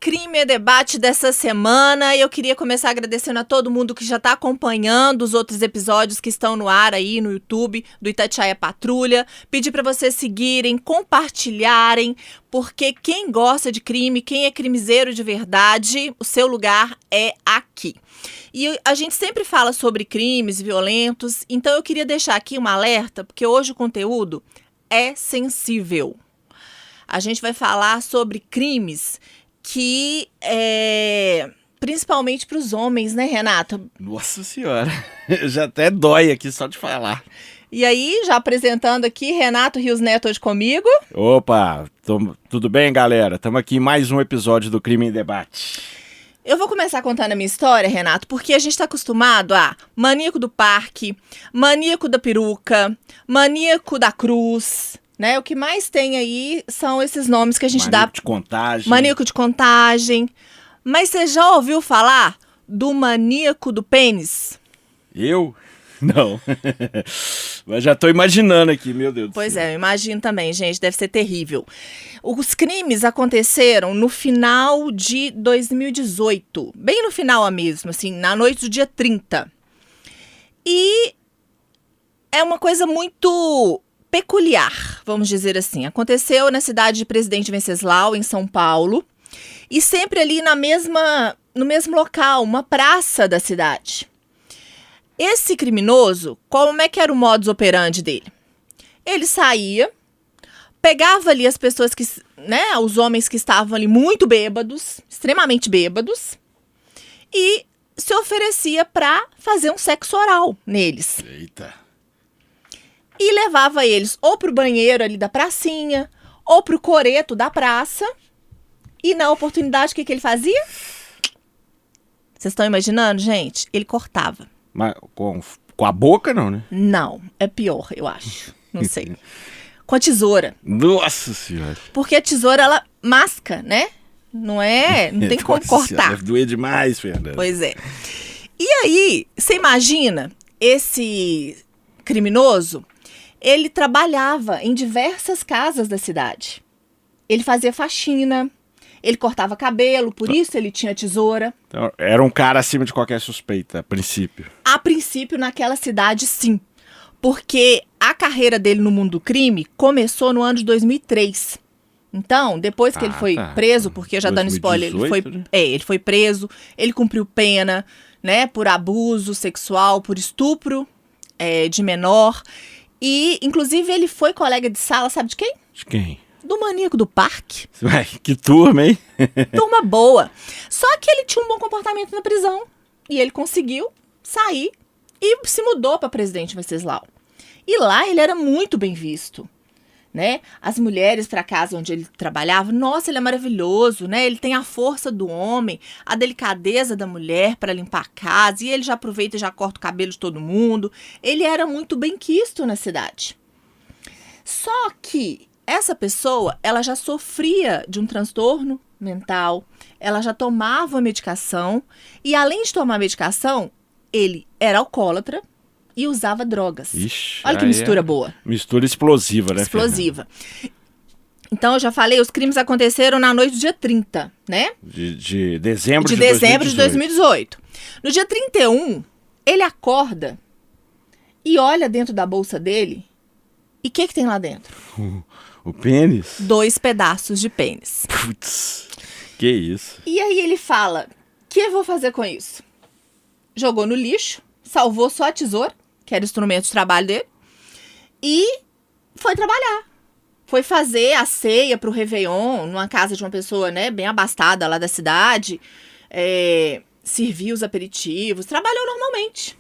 Crime é Debate dessa semana. Eu queria começar agradecendo a todo mundo que já está acompanhando os outros episódios que estão no ar aí no YouTube do Itatiaia Patrulha. Pedir para vocês seguirem, compartilharem, porque quem gosta de crime, quem é crimiseiro de verdade, o seu lugar é aqui. E a gente sempre fala sobre crimes violentos, então eu queria deixar aqui um alerta, porque hoje o conteúdo é sensível. A gente vai falar sobre crimes que principalmente para os homens, né, Renato? Nossa senhora, já até dói aqui só de falar. E aí, já apresentando aqui, Renato Rios Neto hoje comigo. Opa, tudo bem, galera? Estamos aqui em mais um episódio do Crime em Debate. Eu vou começar contando a minha história, Renato, porque a gente está acostumado a maníaco do parque, maníaco da peruca, maníaco da cruz, né? O que mais tem aí são esses nomes que a gente dá. Maníaco de contagem. Maníaco de contagem. Mas você já ouviu falar do maníaco do pênis? Eu? Não. Mas já tô imaginando aqui, meu Deus do céu. Pois é, eu imagino também, gente, deve ser terrível. Os crimes aconteceram no final de 2018, bem no final mesmo, assim, na noite do dia 30. E é uma coisa muito peculiar, vamos dizer assim. Aconteceu na cidade de Presidente Venceslau, em São Paulo, e sempre ali no mesmo local, uma praça da cidade. Esse criminoso, como é que era o modus operandi dele? Ele saía, pegava ali as pessoas que, né, os homens que estavam ali muito bêbados, extremamente bêbados, e se oferecia para fazer um sexo oral neles. Eita. E levava eles ou pro banheiro ali da pracinha, ou pro coreto da praça. E na oportunidade, o que ele fazia? Vocês estão imaginando, gente? Ele cortava. Mas com a boca não, né? Não, é pior, eu acho. Não sei. Com a tesoura. Nossa senhora. Porque a tesoura, ela masca, né? Não tem como Nossa cortar. senhora, deve doer demais, Fernanda. Pois é. E aí, você imagina, esse criminoso, ele trabalhava em diversas casas da cidade. Ele fazia faxina, ele cortava cabelo, por isso ele tinha tesoura. Então, era um cara acima de qualquer suspeita, a princípio. A princípio, naquela cidade, sim. Porque a carreira dele no mundo do crime começou no ano de 2003. Então, depois que ele foi preso, porque já dando spoiler, 2018, né? ele foi preso, ele cumpriu pena, né, por abuso sexual, por estupro de menor. E, inclusive, ele foi colega de sala, sabe de quem? De quem? Do maníaco do parque. Ué, que turma, hein? Turma boa. Só que ele tinha um bom comportamento na prisão. E ele conseguiu sair e se mudou para Presidente Venceslau. E lá ele era muito bem visto, né? As mulheres para casa onde ele trabalhava, nossa, ele é maravilhoso, né? Ele tem a força do homem, a delicadeza da mulher para limpar a casa. E ele já aproveita e já corta o cabelo de todo mundo. Ele era muito bem quisto na cidade. Só que essa pessoa, ela já sofria de um transtorno mental, ela já tomava medicação e, além de tomar medicação, ele era alcoólatra e usava drogas. Ixi, olha que mistura boa. Mistura explosiva, né? Explosiva. Então, eu já falei, os crimes aconteceram na noite do dia 30, né? De dezembro de 2018. No dia 31, ele acorda e olha dentro da bolsa dele e o que tem lá dentro? O pênis? 2 pedaços de pênis. Putz, que isso. E aí ele fala, o que eu vou fazer com isso? Jogou no lixo, salvou só a tesoura, que era o instrumento de trabalho dele, e foi trabalhar. Foi fazer a ceia pro Réveillon, numa casa de uma pessoa, né, bem abastada lá da cidade, serviu os aperitivos, trabalhou normalmente.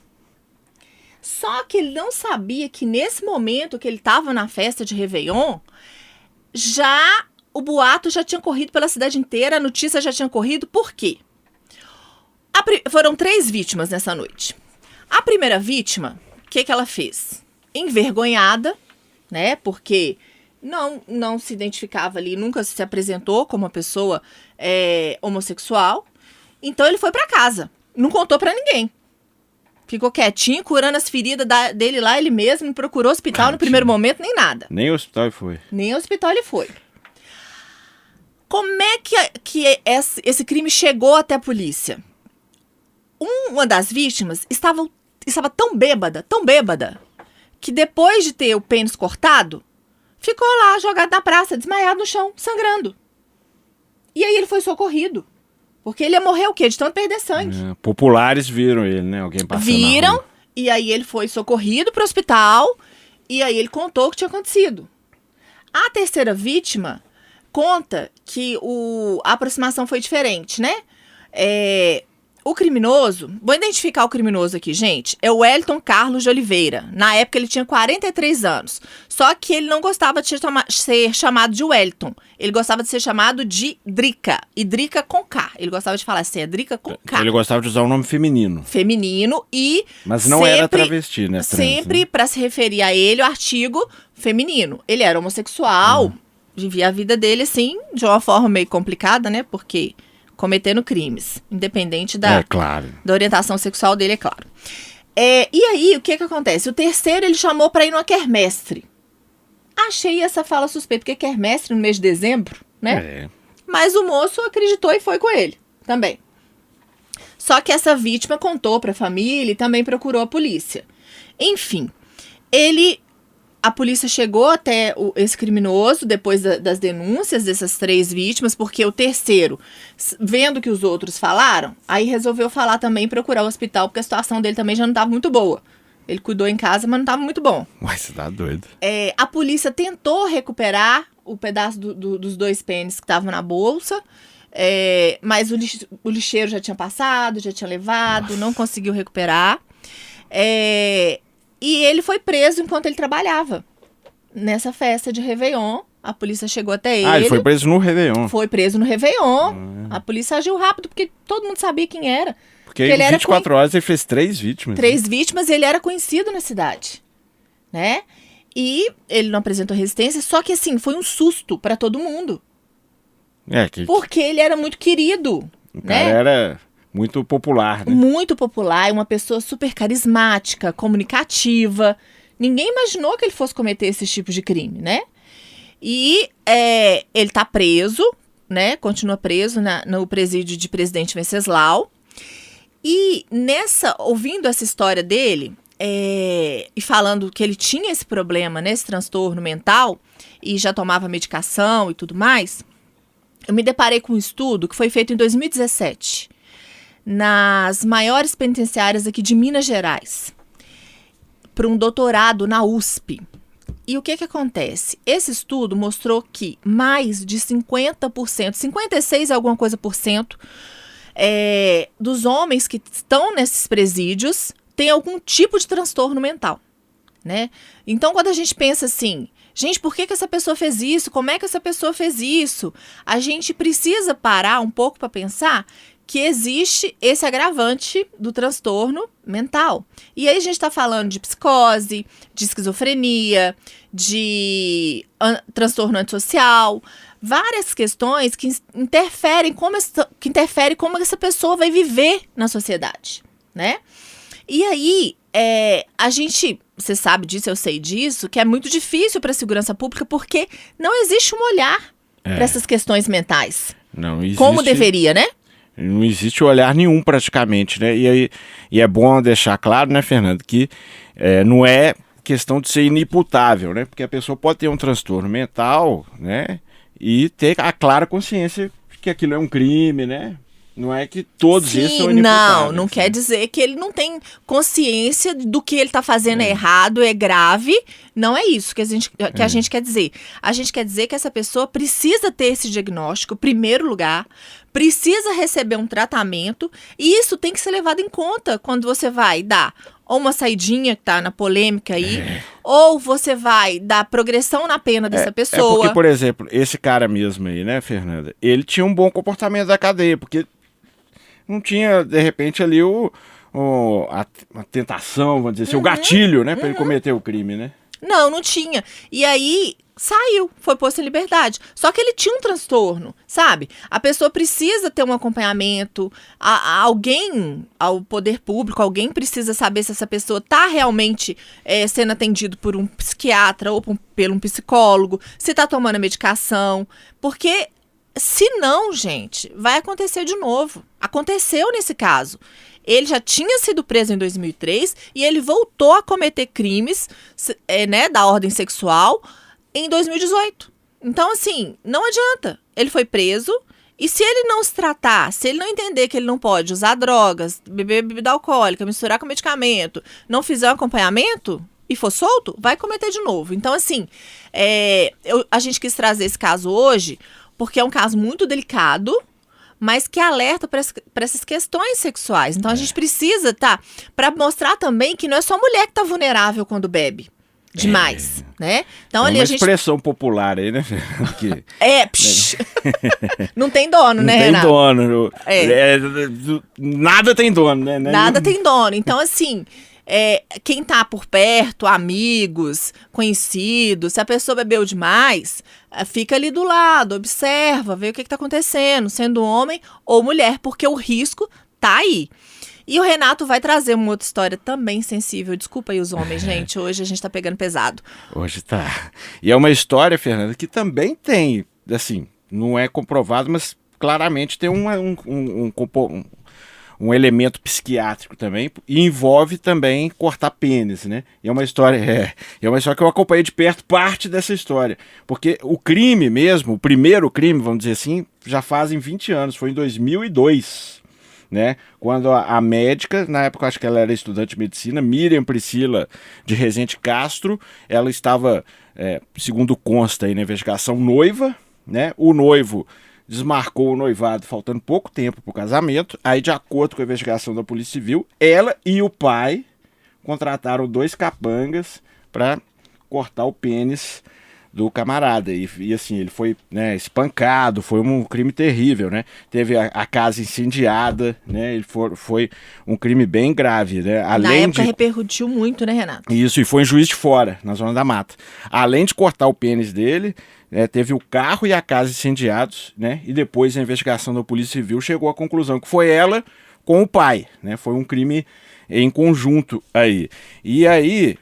Só que ele não sabia que nesse momento que ele estava na festa de Réveillon, o boato já tinha corrido pela cidade inteira, a notícia já tinha corrido. Por quê? Foram 3 vítimas nessa noite. A primeira vítima, o que ela fez? Envergonhada, né? Porque não se identificava ali, nunca se apresentou como uma pessoa homossexual. Então ele foi para casa, não contou para ninguém. Ficou quietinho, curando as feridas dele lá, ele mesmo, não procurou hospital no primeiro momento, nem nada. Nem ao hospital ele foi. Nem ao hospital ele foi. Como é que esse crime chegou até a polícia? Uma das vítimas estava tão bêbada, que depois de ter o pênis cortado, ficou lá jogado na praça, desmaiado no chão, sangrando. E aí ele foi socorrido. Porque ele ia morrer o quê? De tanto perder sangue. Populares viram ele, né? Alguém passando Viram, na rua. e aí ele foi socorrido para o hospital, e aí ele contou o que tinha acontecido. A terceira vítima conta que a aproximação foi diferente, né? O criminoso, vou identificar o criminoso aqui, gente, é o Wellington Carlos de Oliveira. Na época ele tinha 43 anos. Só que ele não gostava de ser chamado de Wellington. Ele gostava de ser chamado de Drica. E Drica com K. Ele gostava de falar assim, é Drica com K. Ele gostava de usar o nome feminino. Feminino e... Mas não era travesti, né? Sempre, para se referir a ele, o artigo feminino. Ele era homossexual, vivia a vida dele, assim, de uma forma meio complicada, né? Porque... cometendo crimes, independente da orientação sexual dele, é claro. E aí, o que acontece? O terceiro, ele chamou para ir numa quermestre. Achei essa fala suspeita, porque quermestre no mês de dezembro, né? Mas o moço acreditou e foi com ele também. Só que essa vítima contou para a família e também procurou a polícia. Enfim, a polícia chegou até esse criminoso depois das denúncias dessas 3 vítimas, porque o terceiro, vendo que os outros falaram, aí resolveu falar também e procurar o hospital, porque a situação dele também já não estava muito boa. Ele cuidou em casa, mas não estava muito bom. Mas você tá doido. A polícia tentou recuperar o pedaço dos 2 pênis que estavam na bolsa, mas o lixeiro já tinha passado, já tinha levado, não conseguiu recuperar. E ele foi preso enquanto ele trabalhava nessa festa de Réveillon. A polícia chegou até ele. Ele foi preso no Réveillon. Foi preso no Réveillon. A polícia agiu rápido, porque todo mundo sabia quem era. Porque em 24 horas ele fez 3 vítimas. 3 vítimas e ele era conhecido na cidade, né? E ele não apresentou resistência, só que assim, foi um susto para todo mundo. Porque ele era muito querido. O cara era... muito popular, né? Muito popular, uma pessoa super carismática, comunicativa. Ninguém imaginou que ele fosse cometer esse tipo de crime, né? E ele tá preso, né? Continua preso no presídio de Presidente Venceslau. E ouvindo essa história dele, e falando que ele tinha esse problema, né? Esse transtorno mental, e já tomava medicação e tudo mais, eu me deparei com um estudo que foi feito em 2017. Nas maiores penitenciárias aqui de Minas Gerais, para um doutorado na USP. E o que acontece? Esse estudo mostrou que mais de 50%, 56 alguma coisa por cento, dos homens que estão nesses presídios tem algum tipo de transtorno mental, né? Então, quando a gente pensa assim, gente, por que essa pessoa fez isso? Como é que essa pessoa fez isso? A gente precisa parar um pouco para pensar que existe esse agravante do transtorno mental. E aí a gente está falando de psicose, de esquizofrenia, de transtorno antissocial, várias questões que interferem como essa pessoa vai viver na sociedade, né? E aí, você sabe disso, eu sei disso, que é muito difícil para a segurança pública porque não existe um olhar para essas questões mentais. Não existe. Como deveria, né? Não existe olhar nenhum praticamente, né? E é bom deixar claro, né, Fernando, que não é questão de ser inimputável, né? Porque a pessoa pode ter um transtorno mental, né? E ter a clara consciência de que aquilo é um crime, né? Não é que todos esses são inimputáveis. Não quer dizer que ele não tem consciência do que ele está fazendo é errado, é grave. Não é isso que a gente quer dizer. A gente quer dizer que essa pessoa precisa ter esse diagnóstico, em primeiro lugar, precisa receber um tratamento, e isso tem que ser levado em conta quando você vai dar ou uma saidinha que tá na polêmica aí, ou você vai dar progressão na pena dessa pessoa. Porque, por exemplo, esse cara mesmo aí, né, Fernanda, ele tinha um bom comportamento da cadeia, porque não tinha, de repente, ali a tentação, vamos dizer assim, o gatilho, né, para ele cometer o crime, né? Não tinha. E aí saiu, foi posto em liberdade. Só que ele tinha um transtorno, sabe? A pessoa precisa ter um acompanhamento, alguém, ao poder público, alguém precisa saber se essa pessoa está realmente sendo atendido por um psiquiatra ou por um psicólogo, se está tomando a medicação, porque Se não, gente, vai acontecer de novo. Aconteceu nesse caso. Ele já tinha sido preso em 2003 e ele voltou a cometer crimes, né, da ordem sexual em 2018. Então, assim, não adianta. Ele foi preso e se ele não se tratar, se ele não entender que ele não pode usar drogas, beber bebida alcoólica, misturar com medicamento, não fizer um acompanhamento e for solto, vai cometer de novo. Então, assim, a gente quis trazer esse caso hoje porque é um caso muito delicado, mas que alerta para essas questões sexuais. Então, a gente precisa, para mostrar também que não é só mulher que está vulnerável quando bebe demais, né? Então, ali uma a gente... expressão popular aí, né? Que... Não tem dono, né, Renato? Não tem dono. Nada tem dono, né? Nada tem dono. Então, assim... quem tá por perto, amigos, conhecidos, se a pessoa bebeu demais, fica ali do lado, observa, vê o que tá acontecendo, sendo homem ou mulher, porque o risco tá aí. E o Renato vai trazer uma outra história também sensível. Desculpa aí os homens, gente, hoje a gente tá pegando pesado. Hoje tá. E é uma história, Fernanda, que também tem, assim, não é comprovado, mas claramente tem um elemento psiquiátrico também, e envolve também cortar pênis, né? E é uma história que eu acompanhei de perto parte dessa história, porque o crime mesmo, o primeiro crime, vamos dizer assim, já fazem 20 anos, foi em 2002, né? Quando a médica, na época acho que ela era estudante de medicina, Miriam Priscila de Rezende Castro, ela estava, segundo consta aí na investigação, noiva, né? O noivo desmarcou o noivado faltando pouco tempo para o casamento. Aí, de acordo com a investigação da Polícia Civil, ela e o pai contrataram 2 capangas para cortar o pênis do camarada. E assim, ele foi, né, espancado, foi um crime terrível, né? Teve a casa incendiada, né? Foi um crime bem grave, né? Na época repercutiu muito, né, Renato? Isso, e foi em Juiz de Fora, na Zona da Mata. Além de cortar o pênis dele, teve o carro e a casa incendiados, né? E depois a investigação da Polícia Civil chegou à conclusão que foi ela com o pai, né? Foi um crime em conjunto aí. E aí,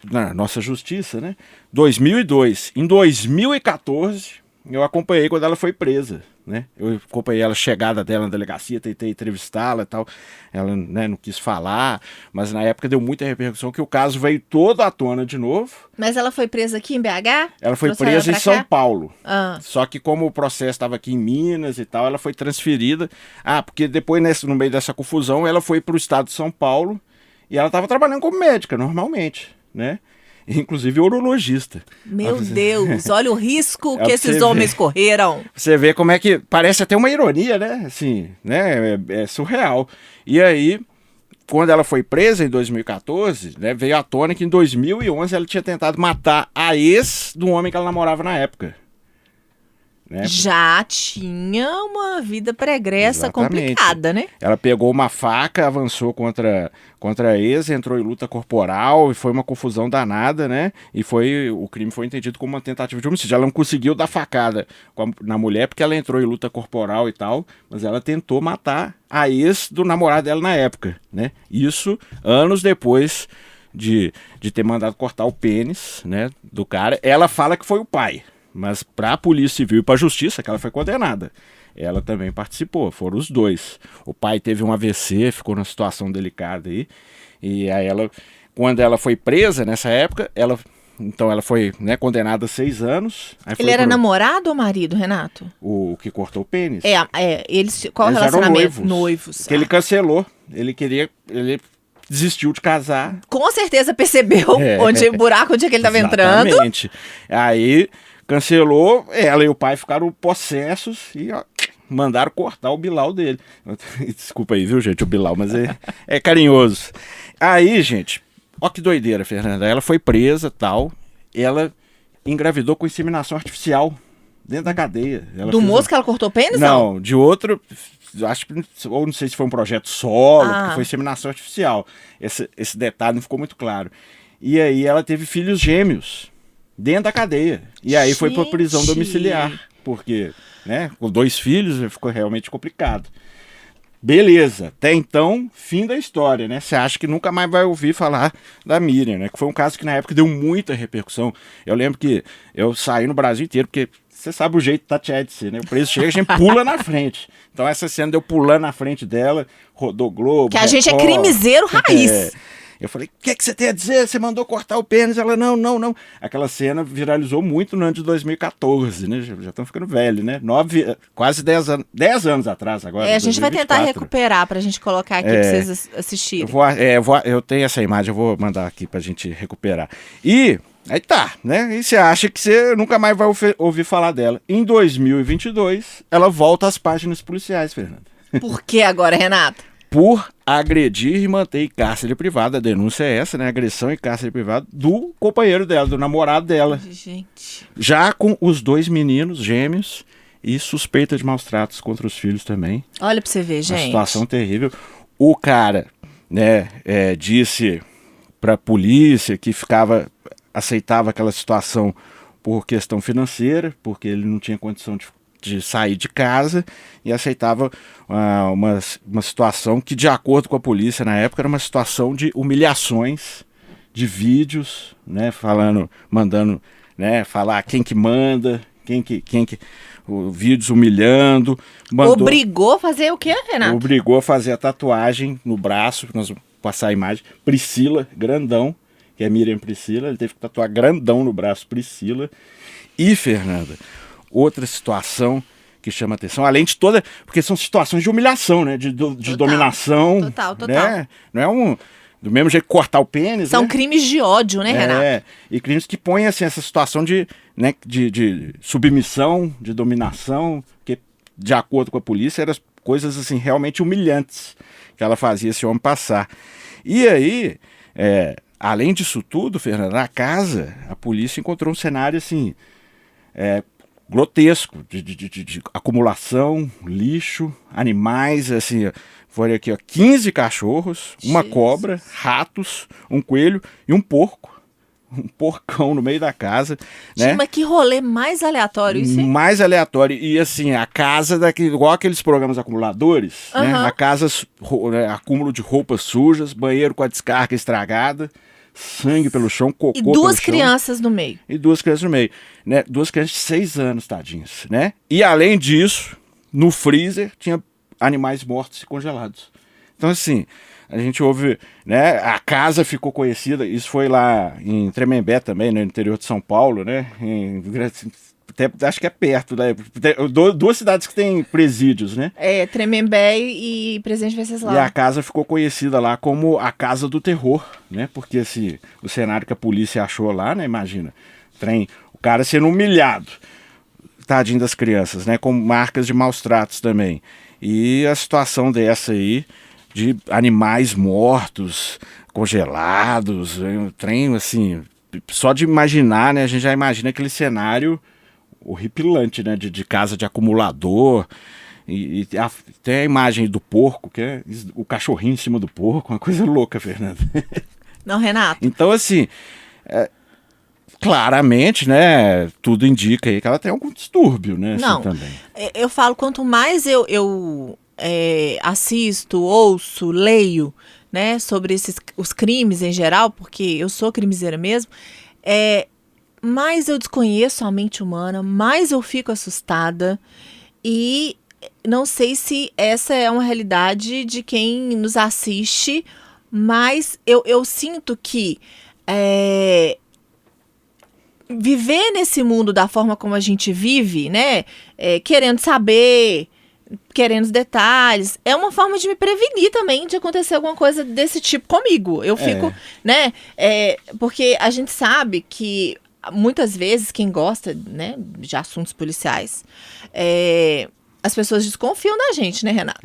na nossa justiça, né? 2002. Em 2014, eu acompanhei quando ela foi presa, né? Eu acompanhei a chegada dela na delegacia, tentei entrevistá-la e tal. Ela, né, não quis falar, mas na época deu muita repercussão que o caso veio todo à tona de novo. Mas ela foi presa aqui em BH? Ela foi presa em São Paulo. Ah. Só que como o processo estava aqui em Minas e tal, ela foi transferida. Porque depois, no meio dessa confusão, ela foi para o estado de São Paulo e ela estava trabalhando como médica, normalmente, né? Inclusive urologista. Meu Deus, olha o risco que esses homens correram. Você vê como é que parece até uma ironia, né? Assim, né? É surreal. E aí, quando ela foi presa em 2014, né, veio à tona que em 2011 ela tinha tentado matar a ex do homem que ela namorava na época. Né? Já tinha uma vida pregressa complicada, né? Ela pegou uma faca, avançou contra a ex, entrou em luta corporal e foi uma confusão danada, né? E o crime foi entendido como uma tentativa de homicídio. Ela não conseguiu dar facada na mulher porque ela entrou em luta corporal e tal, mas ela tentou matar a ex do namorado dela na época, né? Isso anos depois de ter mandado cortar o pênis, né, do cara. Ela fala que foi o pai. Mas para a Polícia Civil e para a Justiça, que ela foi condenada, ela também participou, foram os dois. O pai teve um AVC, ficou numa situação delicada aí, e aí quando ela foi presa nessa época, ela foi, né, condenada a 6 anos. Aí ele era namorado ou marido, Renato? O que cortou o pênis? Qual o relacionamento? Eram noivos. Que ele cancelou, ele desistiu de casar. Com certeza percebeu onde o buraco onde é que ele estava entrando. Exatamente. Aí cancelou, ela e o pai ficaram possessos e mandaram cortar o bilau dele. Desculpa aí, viu, gente, o bilau, mas é carinhoso. Aí, gente, ó que doideira, Fernanda. Ela foi presa, tal, ela engravidou com inseminação artificial dentro da cadeia. Do moço que ela cortou o pênis? Não, de outro, acho que, ou não sei se foi um projeto solo, porque foi inseminação artificial. Esse detalhe não ficou muito claro. E aí ela teve filhos gêmeos dentro da cadeia. E aí foi para prisão domiciliar, porque, né, com 2 filhos ficou realmente complicado. Beleza, até então, fim da história, né? Você acha que nunca mais vai ouvir falar da Miriam, né? Que foi um caso que na época deu muita repercussão. Eu lembro que eu saí no Brasil inteiro, porque você sabe o jeito de tatear de ser, né? O preso chega, a gente pula na frente. Então essa cena deu pulando na frente dela, rodou Globo. Que a gente é crimiseiro raiz. Eu falei, o que você tem a dizer? Você mandou cortar o pênis? Ela, não. Aquela cena viralizou muito no ano de 2014, né? Já estão ficando velhos, né? Quase 10 anos atrás agora. A gente 2024. vai tentar recuperar pra gente colocar aqui pra vocês assistirem. Eu tenho essa imagem, eu vou mandar aqui pra gente recuperar. E aí tá, né? E você acha que você nunca mais vai ouvir falar dela. Em 2022, ela volta às páginas policiais, Fernanda. Por que agora, Renato? Por agredir e manter em cárcere privado. A denúncia é essa, né? Agressão em cárcere privado do companheiro dela, do namorado dela. Gente. Já com os 2 meninos gêmeos e suspeita de maus tratos contra os filhos também. Olha pra você ver, gente. Uma situação terrível. O cara, né, disse pra polícia que aceitava aquela situação por questão financeira, porque ele não tinha condição de sair de casa e aceitava uma situação que, de acordo com a polícia na época, era uma situação de humilhações, de vídeos, né, mandando, né, falar quem que manda, vídeos humilhando. Obrigou a fazer o quê, Renato? Obrigou a fazer a tatuagem no braço, nós vamos passar a imagem, Priscila, grandão, que é Miriam Priscila, ele teve que tatuar grandão no braço, Priscila. E, Fernanda, outra situação que chama atenção, além de toda, porque são situações de humilhação, né, de dominação. Total. Né? Não é do mesmo jeito que cortar o pênis, são né? crimes de ódio, né, Renato? E crimes que põem, assim, essa situação de submissão, de dominação, que, de acordo com a polícia, eram coisas, assim, realmente humilhantes que ela fazia esse homem passar. E aí, além disso tudo, Fernanda, na casa, a polícia encontrou um cenário, assim, grotesco, de acumulação, lixo, animais, assim, foram aqui, 15 cachorros, uma cobra, ratos, um coelho e um porco. Um porcão no meio da casa, né? Mas que rolê mais aleatório isso, hein? Mais aleatório. E assim, a casa igual aqueles programas acumuladores, né? A casa, acúmulo de roupas sujas, banheiro com a descarga estragada, sangue pelo chão, cocô pelo chão. E 2 crianças no meio. Né? 2 crianças de 6 anos, tadinhas, né? E além disso, no freezer tinha animais mortos e congelados. Então assim, a gente ouve, né? A casa ficou conhecida, isso foi lá em Tremembé também, né? No interior de São Paulo, né? Acho que é perto, né? 2 cidades que tem presídios, né? Tremembé e Presidente Venceslau. E a casa ficou conhecida lá como a Casa do Terror, né? Porque o cenário que a polícia achou lá, né? Imagina, o cara sendo humilhado, tadinho das crianças, né? Com marcas de maus tratos também. E a situação dessa aí, de animais mortos, congelados, um trem assim, só de imaginar, né? A gente já imagina aquele cenário horripilante, né? De casa de acumulador. E tem a imagem do porco, que é o cachorrinho em cima do porco, uma coisa louca, Fernanda. Não, Renato. Então, assim, claramente, né? Tudo indica aí que ela tem algum distúrbio, né? Não, assim, também. Eu falo, quanto mais eu assisto, ouço, leio, né, sobre os crimes em geral, porque eu sou crimiseira mesmo, mais eu desconheço a mente humana, mais eu fico assustada e não sei se essa é uma realidade de quem nos assiste, mas eu sinto que viver nesse mundo da forma como a gente vive, né, querendo saber, querendo os detalhes, é uma forma de me prevenir também de acontecer alguma coisa desse tipo comigo. Eu fico, né, porque a gente sabe que muitas vezes quem gosta, né, de assuntos policiais, as pessoas desconfiam da gente, né, Renato?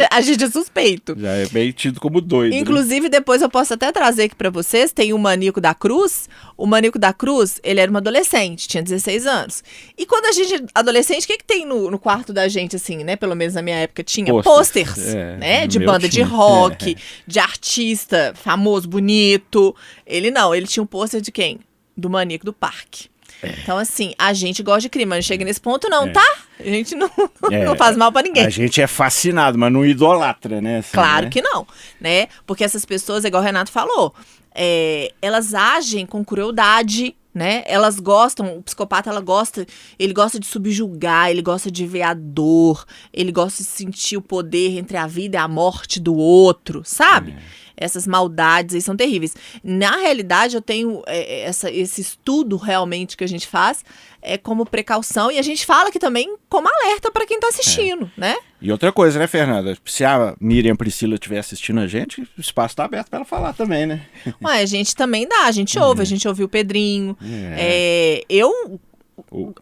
A gente é suspeito. Já é bem tido como doido. Inclusive, né? Depois eu posso até trazer aqui pra vocês, tem o Maníaco da Cruz. O Maníaco da Cruz, ele era um adolescente, tinha 16 anos. E quando a gente, adolescente, o que tem no quarto da gente, assim, né? Pelo menos na minha época tinha posters, né? De banda de rock, de artista famoso, bonito. Ele tinha um pôster de quem? Do Maníaco do Parque. Então, assim, a gente gosta de crime, mas não chega nesse ponto não, tá? A gente não faz mal pra ninguém. A gente é fascinado, mas não idolatra, né? Assim, claro que não, né? Porque essas pessoas, igual o Renato falou, elas agem com crueldade, né? Elas gostam, o psicopata, ele gosta de subjugar, ele gosta de ver a dor, ele gosta de sentir o poder entre a vida e a morte do outro, sabe? Essas maldades aí são terríveis. Na realidade, eu tenho esse estudo realmente que a gente faz como precaução, e a gente fala aqui também como alerta para quem tá assistindo, né? E outra coisa, né, Fernanda? Se a Miriam Priscila estiver assistindo a gente, o espaço tá aberto para ela falar também, né? Ué, a gente também dá, a gente ouve, a gente ouviu o Pedrinho. Eu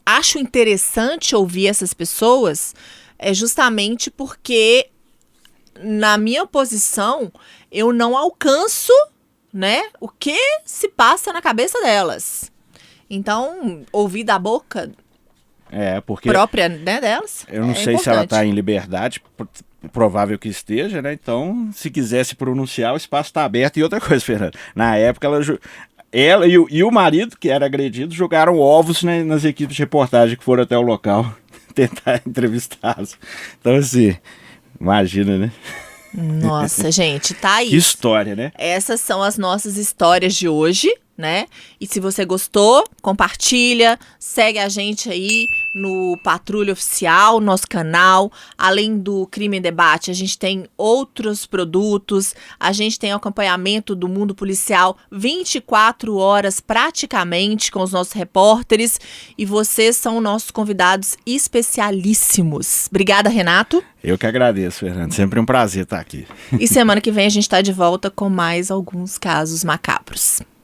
acho interessante ouvir essas pessoas justamente porque, na minha posição, eu não alcanço, né, o que se passa na cabeça delas. Então, ouvir da boca porque própria, né, delas. Eu não sei se ela está em liberdade, provável que esteja, né? Então, se quiser se pronunciar, o espaço está aberto. E outra coisa, Fernanda, na época ela e o marido, que era agredido, jogaram ovos, né, nas equipes de reportagem que foram até o local tentar entrevistá-los. Então, assim, imagina, né? Nossa, gente, tá aí. Que história, né? Essas são as nossas histórias de hoje, né? E se você gostou, compartilha, segue a gente aí no Patrulha Oficial, nosso canal. Além do Crime em Debate, a gente tem outros produtos, a gente tem acompanhamento do mundo policial 24 horas praticamente com os nossos repórteres, e vocês são nossos convidados especialíssimos. Obrigada, Renato. Eu que agradeço, Fernando. Sempre um prazer estar aqui. E semana que vem a gente está de volta com mais alguns casos macabros.